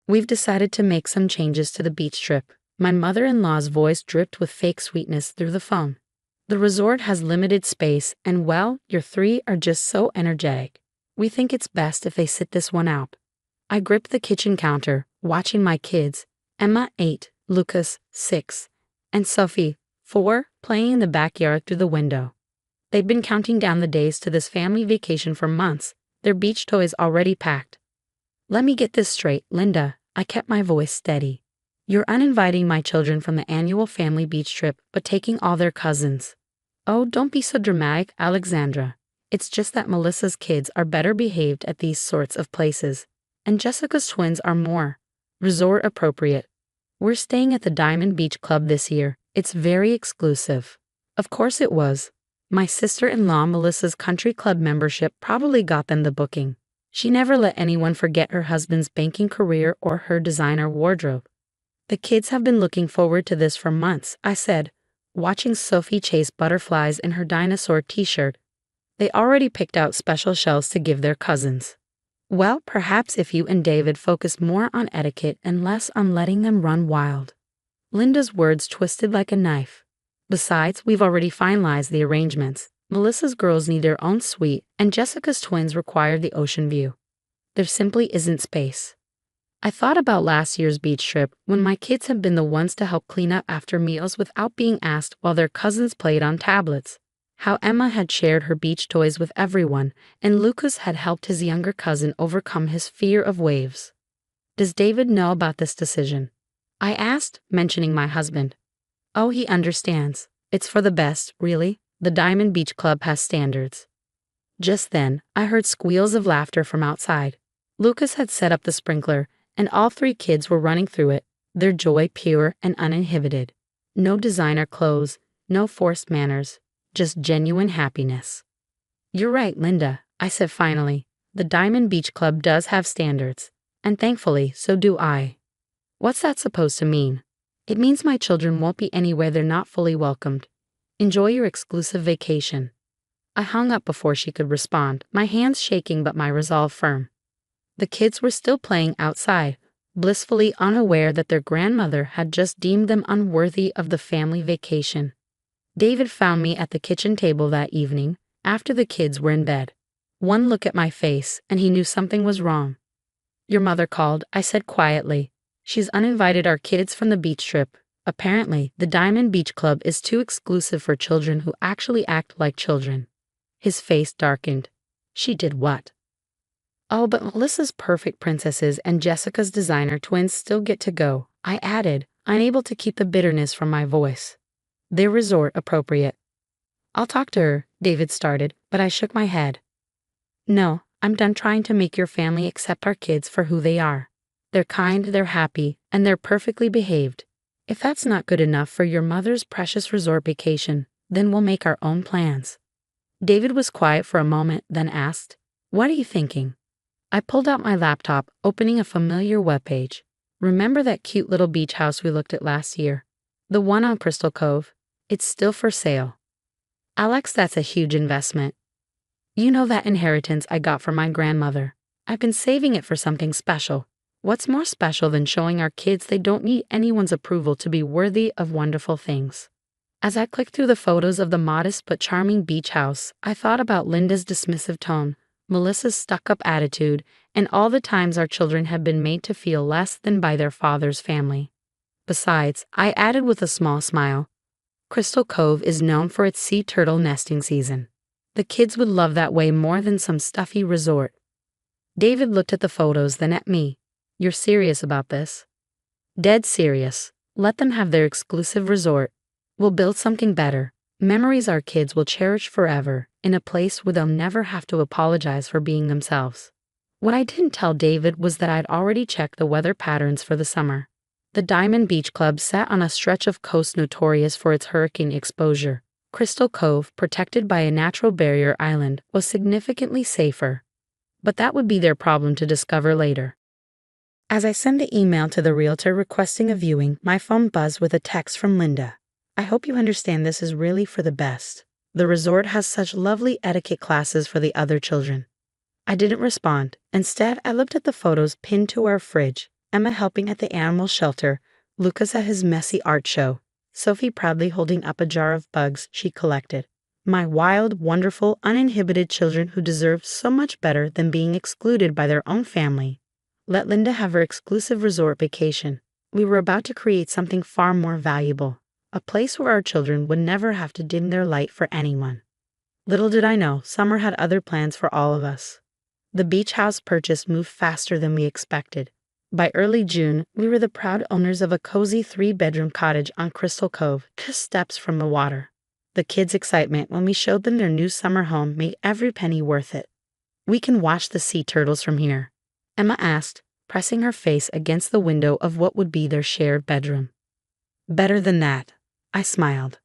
We've decided to make some changes to the beach trip. My mother-in-law's voice dripped with fake sweetness through the phone. The resort has limited space, and well, your three are just so energetic. We think it's best if they sit this one out. I gripped the kitchen counter, watching my kids, Emma 8, Lucas 6, and Sophie 4, playing in the backyard through the window. They'd been counting down the days to this family vacation for months, their beach toys already packed. Let me get this straight, Linda. I kept my voice steady. You're uninviting my children from the annual family beach trip, but taking all their cousins. Oh, don't be so dramatic, Alexandra. It's just that Melissa's kids are better behaved at these sorts of places, and Jessica's twins are more resort appropriate. We're staying at the Diamond Beach Club this year. It's very exclusive. Of course it was. My sister-in-law Melissa's country club membership probably got them the booking. She never let anyone forget her husband's banking career or her designer wardrobe. The kids have been looking forward to this for months, I said, watching Sophie chase butterflies in her dinosaur t-shirt. They already picked out special shells to give their cousins. Well, perhaps if you and David focus more on etiquette and less on letting them run wild. Linda's words twisted like a knife. Besides, we've already finalized the arrangements. Melissa's girls need their own suite, and Jessica's twins require the ocean view. There simply isn't space. I thought about last year's beach trip when my kids had been the ones to help clean up after meals without being asked while their cousins played on tablets. How Emma had shared her beach toys with everyone, and Lucas had helped his younger cousin overcome his fear of waves. Does David know about this decision? I asked, mentioning my husband. Oh, he understands. It's for the best, really. The Diamond Beach Club has standards. Just then, I heard squeals of laughter from outside. Lucas had set up the sprinkler, and all three kids were running through it, their joy pure and uninhibited. No designer clothes, no forced manners, just genuine happiness. You're right, Linda, I said finally. The Diamond Beach Club does have standards, and thankfully, so do I. What's that supposed to mean? It means my children won't be anywhere they're not fully welcomed. Enjoy your exclusive vacation. I hung up before she could respond, my hands shaking but my resolve firm. The kids were still playing outside, blissfully unaware that their grandmother had just deemed them unworthy of the family vacation. David found me at the kitchen table that evening, after the kids were in bed. One look at my face, and he knew something was wrong. Your mother called, I said quietly. She's uninvited our kids from the beach trip. Apparently, the Diamond Beach Club is too exclusive for children who actually act like children. His face darkened. She did what? Oh, but Melissa's perfect princesses and Jessica's designer twins still get to go, I added, unable to keep the bitterness from my voice. They're resort appropriate. I'll talk to her, David started, but I shook my head. No, I'm done trying to make your family accept our kids for who they are. They're kind, they're happy, and they're perfectly behaved. If that's not good enough for your mother's precious resort vacation, then we'll make our own plans. David was quiet for a moment, then asked, What are you thinking? I pulled out my laptop, opening a familiar webpage. Remember that cute little beach house we looked at last year? The one on Crystal Cove? It's still for sale. Alex, that's a huge investment. You know that inheritance I got from my grandmother. I've been saving it for something special. What's more special than showing our kids they don't need anyone's approval to be worthy of wonderful things? As I clicked through the photos of the modest but charming beach house, I thought about Linda's dismissive tone, Melissa's stuck-up attitude, and all the times our children had been made to feel less than by their father's family. Besides, I added with a small smile, Crystal Cove is known for its sea turtle nesting season. The kids would love that way more than some stuffy resort. David looked at the photos, then at me. You're serious about this? Dead serious. Let them have their exclusive resort. We'll build something better. Memories our kids will cherish forever, in a place where they'll never have to apologize for being themselves. What I didn't tell David was that I'd already checked the weather patterns for the summer. The Diamond Beach Club sat on a stretch of coast notorious for its hurricane exposure. Crystal Cove, protected by a natural barrier island, was significantly safer. But that would be their problem to discover later. As I sent the email to the realtor requesting a viewing, my phone buzzed with a text from Linda. I hope you understand this is really for the best. The resort has such lovely etiquette classes for the other children. I didn't respond. Instead, I looked at the photos pinned to our fridge. Emma helping at the animal shelter, Lucas at his messy art show, Sophie proudly holding up a jar of bugs she collected. My wild, wonderful, uninhibited children who deserve so much better than being excluded by their own family. Let Linda have her exclusive resort vacation. We were about to create something far more valuable, a place where our children would never have to dim their light for anyone. Little did I know, summer had other plans for all of us. The beach house purchase moved faster than we expected. By early June, we were the proud owners of a cozy 3-bedroom cottage on Crystal Cove, just steps from the water. The kids' excitement when we showed them their new summer home made every penny worth it. "We can watch the sea turtles from here," Emma asked, pressing her face against the window of what would be their shared bedroom. "Better than that," I smiled.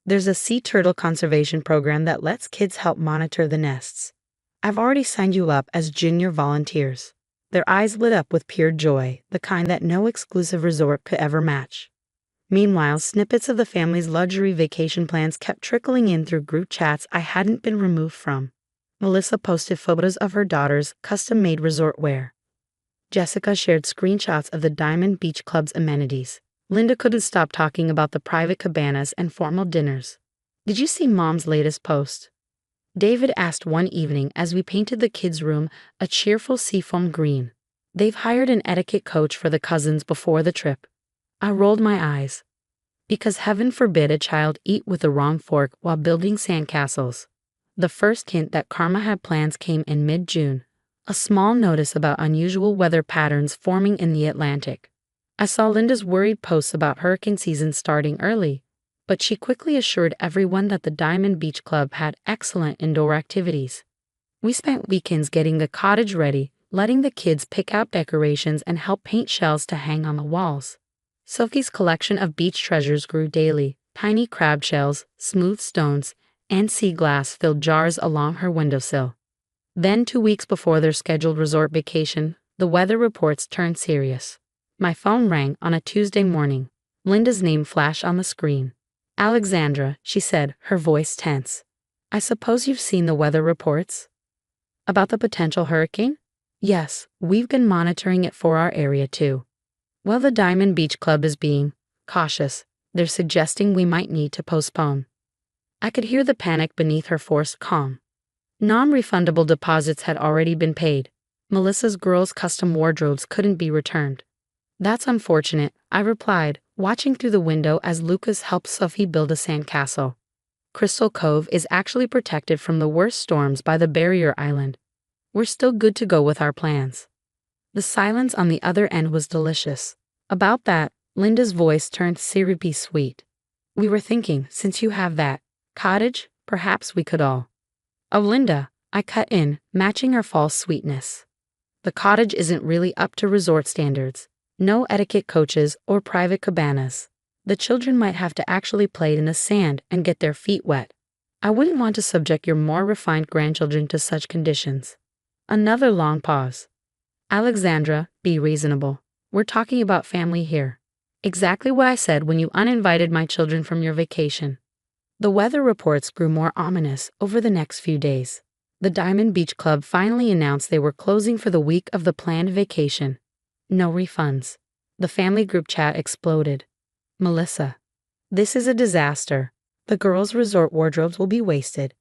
"There's a sea turtle conservation program that lets kids help monitor the nests. I've already signed you up as junior volunteers." Their eyes lit up with pure joy, the kind that no exclusive resort could ever match. Meanwhile, snippets of the family's luxury vacation plans kept trickling in through group chats I hadn't been removed from. Melissa posted photos of her daughter's custom-made resort wear. Jessica shared screenshots of the Diamond Beach Club's amenities. Linda couldn't stop talking about the private cabanas and formal dinners. "Did you see Mom's latest post?" David asked one evening as we painted the kids' room a cheerful seafoam green. "They've hired an etiquette coach for the cousins before the trip." I rolled my eyes. Because heaven forbid a child eat with the wrong fork while building sandcastles. The first hint that karma had plans came in mid-June, a small notice about unusual weather patterns forming in the Atlantic. I saw Linda's worried posts about hurricane season starting early, but she quickly assured everyone that the Diamond Beach Club had excellent indoor activities. We spent weekends getting the cottage ready, letting the kids pick out decorations and help paint shells to hang on the walls. Sophie's collection of beach treasures grew daily. Tiny crab shells, smooth stones, and sea glass filled jars along her windowsill. Then 2 weeks before their scheduled resort vacation, the weather reports turned serious. My phone rang on a Tuesday morning. Linda's name flashed on the screen. "Alexandra," she said, her voice tense. "I suppose you've seen the weather reports?" "About the potential hurricane?" "Yes, we've been monitoring it for our area too." "Well, the Diamond Beach Club is being cautious. They're suggesting we might need to postpone." I could hear the panic beneath her forced calm. Non-refundable deposits had already been paid. Melissa's girls' custom wardrobes couldn't be returned. "That's unfortunate," I replied, watching through the window as Lucas helped Sophie build a sandcastle. Crystal Cove is actually protected from the worst storms by the barrier island. We're still good to go with our plans. The silence on the other end was delicious. About that, Linda's voice turned syrupy sweet. "We were thinking, since you have that cottage, perhaps we could all—" "Oh, Linda," I cut in, matching her false sweetness. "The cottage isn't really up to resort standards. No etiquette coaches or private cabanas. The children might have to actually play in the sand and get their feet wet. I wouldn't want to subject your more refined grandchildren to such conditions." Another long pause. "Alexandra, be reasonable. We're talking about family here." Exactly what I said when you uninvited my children from your vacation. The weather reports grew more ominous over the next few days. The Diamond Beach Club finally announced they were closing for the week of the planned vacation. No refunds. The family group chat exploded. "Melissa, this is a disaster. The girls' resort wardrobes will be wasted."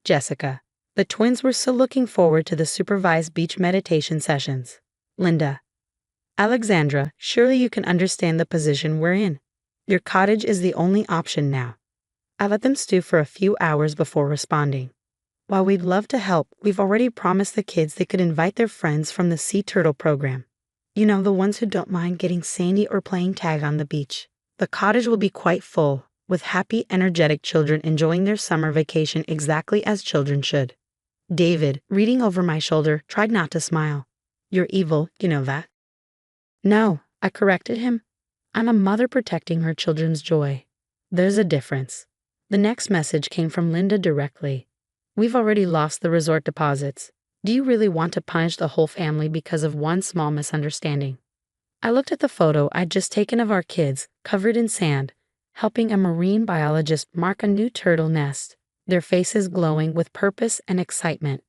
Jessica, the twins were still looking forward to the supervised beach meditation sessions. Linda, "Alexandra, surely you can understand the position we're in. Your cottage is the only option now." I let them stew for a few hours before responding. "While we'd love to help, we've already promised the kids they could invite their friends from the Sea Turtle program. You know, the ones who don't mind getting sandy or playing tag on the beach. The cottage will be quite full, with happy, energetic children enjoying their summer vacation exactly as children should." David, reading over my shoulder, tried not to smile. "You're evil, you know that." "No," I corrected him. "I'm a mother protecting her children's joy. There's a difference." The next message came from Linda directly. "We've already lost the resort deposits. Do you really want to punish the whole family because of one small misunderstanding?" I looked at the photo I'd just taken of our kids, covered in sand, helping a marine biologist mark a new turtle nest, their faces glowing with purpose and excitement.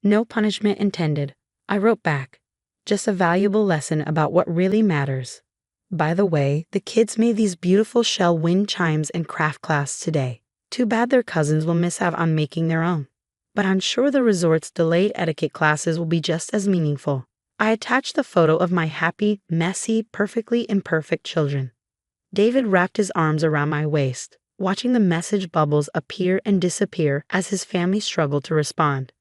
"No punishment intended," I wrote back. just a valuable lesson about what really matters. By the way, the kids made these beautiful shell wind chimes in craft class today. Too bad their cousins will miss out on making their own. But I'm sure the resort's delayed etiquette classes will be just as meaningful. I attached the photo of my happy, messy, perfectly imperfect children. David wrapped his arms around my waist, watching the message bubbles appear and disappear as his family struggled to respond.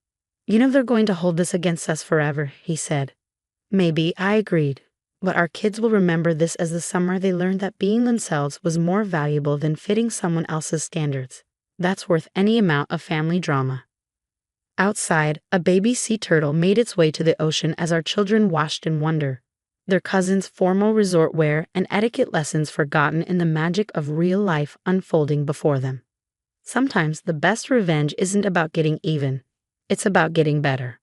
You know they're going to hold this against us forever, he said. Maybe, I agreed. But our kids will remember this as the summer they learned that being themselves was more valuable than fitting someone else's standards. That's worth any amount of family drama. Outside, a baby sea turtle made its way to the ocean as our children watched in wonder, their cousins' formal resort wear and etiquette lessons forgotten in the magic of real life unfolding before them. Sometimes the best revenge isn't about getting even, it's about getting better.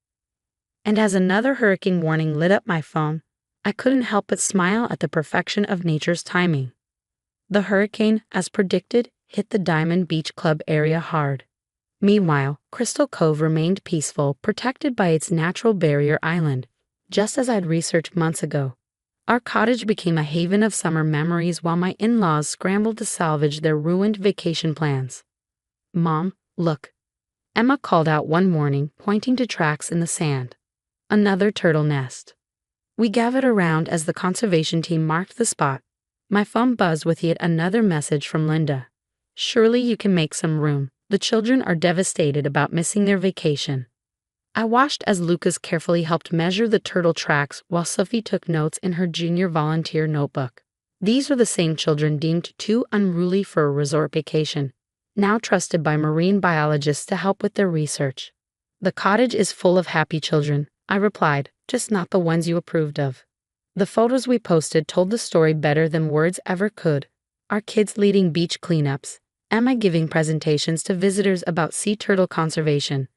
And as another hurricane warning lit up my phone, I couldn't help but smile at the perfection of nature's timing. The hurricane, as predicted, hit the Diamond Beach Club area hard. Meanwhile, Crystal Cove remained peaceful, protected by its natural barrier island, just as I'd researched months ago. Our cottage became a haven of summer memories while my in-laws scrambled to salvage their ruined vacation plans. Mom, look. Emma called out one morning, pointing to tracks in the sand. Another turtle nest. We gathered around as the conservation team marked the spot. My phone buzzed with yet another message from Linda. Surely you can make some room. The children are devastated about missing their vacation. I watched as Lucas carefully helped measure the turtle tracks while Sophie took notes in her junior volunteer notebook. These are the same children deemed too unruly for a resort vacation, now trusted by marine biologists to help with their research. The cottage is full of happy children, I replied, just not the ones you approved of. The photos we posted told the story better than words ever could. Our kids leading beach cleanups, Emma giving presentations to visitors about sea turtle conservation,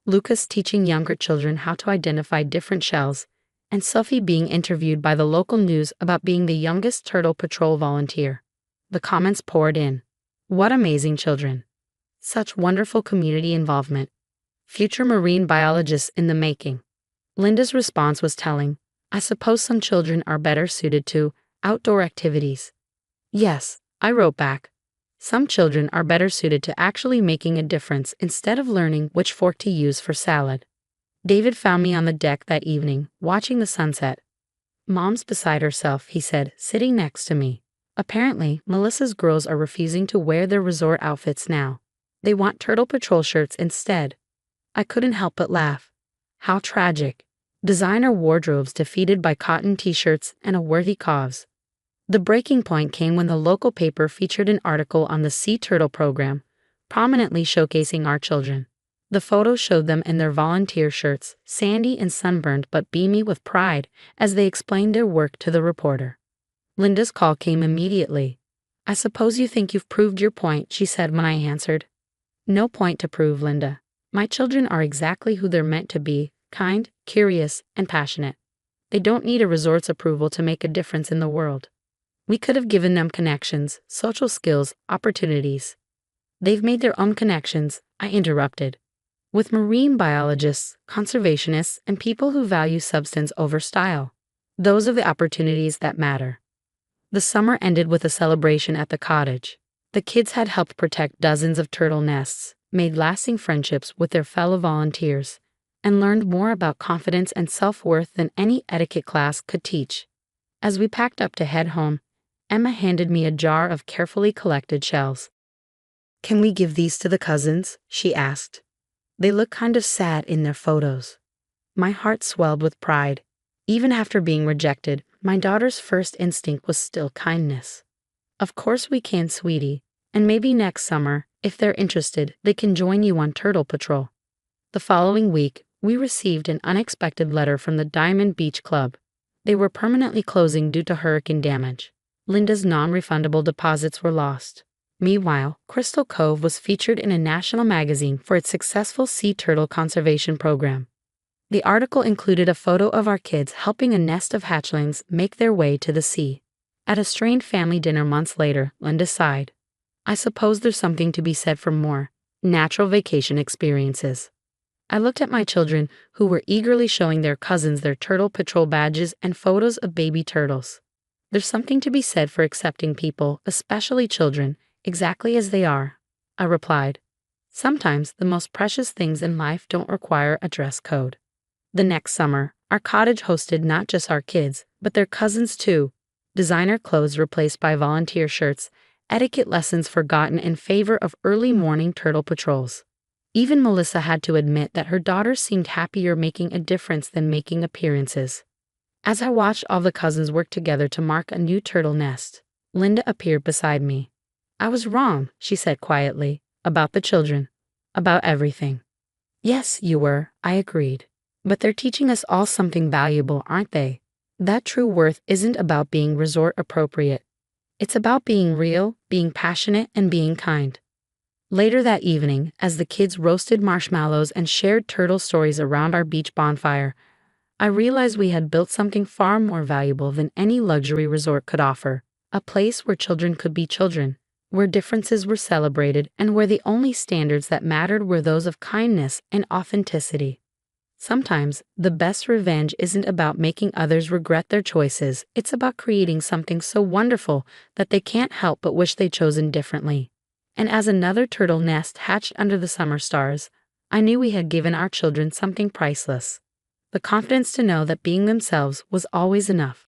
Lucas teaching younger children how to identify different shells, and Sophie being interviewed by the local news about being the youngest Turtle Patrol volunteer. The comments poured in. What amazing children. Such wonderful community involvement. Future marine biologists in the making. Linda's response was telling. I suppose some children are better suited to outdoor activities. Yes, I wrote back. Some children are better suited to actually making a difference instead of learning which fork to use for salad. David found me on the deck that evening, watching the sunset. Mom's beside herself, he said, sitting next to me. Apparently, Melissa's girls are refusing to wear their resort outfits now. They want Turtle Patrol shirts instead. I couldn't help but laugh. How tragic. Designer wardrobes defeated by cotton t-shirts and a worthy cause. The breaking point came when the local paper featured an article on the Sea Turtle program, prominently showcasing our children. The photos showed them in their volunteer shirts, sandy and sunburned but beamy with pride, as they explained their work to the reporter. Linda's call came immediately. I suppose you think you've proved your point, she said when I answered. No point to prove, Linda. My children are exactly who they're meant to be, kind, curious, and passionate. They don't need a resort's approval to make a difference in the world. We could have given them connections, social skills, opportunities. They've made their own connections, I interrupted. With marine biologists, conservationists, and people who value substance over style. Those are the opportunities that matter. The summer ended with a celebration at the cottage. The kids had helped protect dozens of turtle nests, made lasting friendships with their fellow volunteers, and learned more about confidence and self-worth than any etiquette class could teach. As we packed up to head home, Emma handed me a jar of carefully collected shells. Can we give these to the cousins? She asked. They look kind of sad in their photos. My heart swelled with pride. Even after being rejected, my daughter's first instinct was still kindness. Of course we can, sweetie, and maybe next summer, if they're interested, they can join you on Turtle Patrol. The following week, we received an unexpected letter from the Diamond Beach Club. They were permanently closing due to hurricane damage. Linda's non-refundable deposits were lost. Meanwhile, Crystal Cove was featured in a national magazine for its successful sea turtle conservation program. The article included a photo of our kids helping a nest of hatchlings make their way to the sea. At a strained family dinner months later, Linda sighed. I suppose there's something to be said for more natural vacation experiences. I looked at my children, who were eagerly showing their cousins their Turtle Patrol badges and photos of baby turtles. There's something to be said for accepting people, especially children, exactly as they are, I replied. Sometimes the most precious things in life don't require a dress code. The next summer, our cottage hosted not just our kids, but their cousins too. Designer clothes replaced by volunteer shirts, etiquette lessons forgotten in favor of early morning turtle patrols. Even Melissa had to admit that her daughters seemed happier making a difference than making appearances. As I watched all the cousins work together to mark a new turtle nest, Linda appeared beside me. I was wrong, she said quietly, about the children, about everything. Yes, you were, I agreed. But they're teaching us all something valuable, aren't they? That true worth isn't about being resort appropriate. It's about being real, being passionate, and being kind. Later that evening, as the kids roasted marshmallows and shared turtle stories around our beach bonfire, I realized we had built something far more valuable than any luxury resort could offer, a place where children could be children, where differences were celebrated, and where the only standards that mattered were those of kindness and authenticity. Sometimes, the best revenge isn't about making others regret their choices, it's about creating something so wonderful that they can't help but wish they'd chosen differently. And as another turtle nest hatched under the summer stars, I knew we had given our children something priceless. The confidence to know that being themselves was always enough.